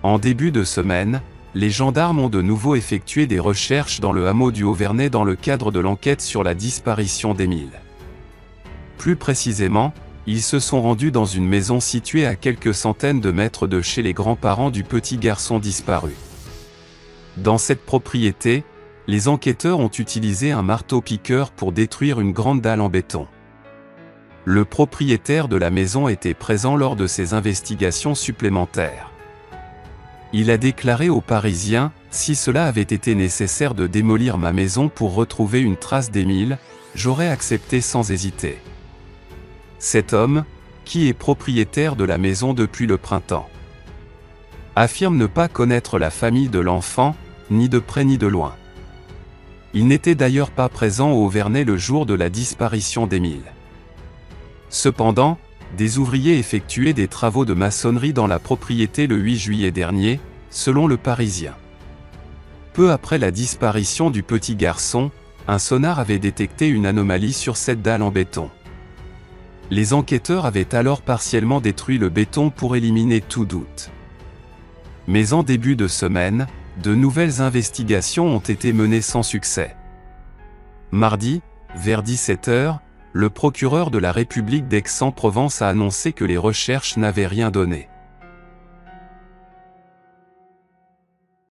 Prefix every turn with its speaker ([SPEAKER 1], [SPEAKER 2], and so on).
[SPEAKER 1] En début de semaine, les gendarmes ont de nouveau effectué des recherches dans le hameau du Haut-Vernay dans le cadre de l'enquête sur la disparition d'Émile. Plus précisément, ils se sont rendus dans une maison située à quelques centaines de mètres de chez les grands-parents du petit garçon disparu. Dans cette propriété, les enquêteurs ont utilisé un marteau-piqueur pour détruire une grande dalle en béton. Le propriétaire de la maison était présent lors de ces investigations supplémentaires. Il a déclaré aux Parisiens : « Si cela avait été nécessaire de démolir ma maison pour retrouver une trace d'Émile, j'aurais accepté sans hésiter. » Cet homme, qui est propriétaire de la maison depuis le printemps, affirme ne pas connaître la famille de l'enfant, ni de près ni de loin. Il n'était d'ailleurs pas présent au Haut-Vernay le jour de la disparition d'Émile. Cependant, des ouvriers effectuaient des travaux de maçonnerie dans la propriété le 8 juillet dernier, selon le Parisien. Peu après la disparition du petit garçon, un sonar avait détecté une anomalie sur cette dalle en béton. Les enquêteurs avaient alors partiellement détruit le béton pour éliminer tout doute. Mais en début de semaine, de nouvelles investigations ont été menées sans succès. Mardi, vers 17 h, le procureur de la République d'Aix-en-Provence a annoncé que les recherches n'avaient rien donné.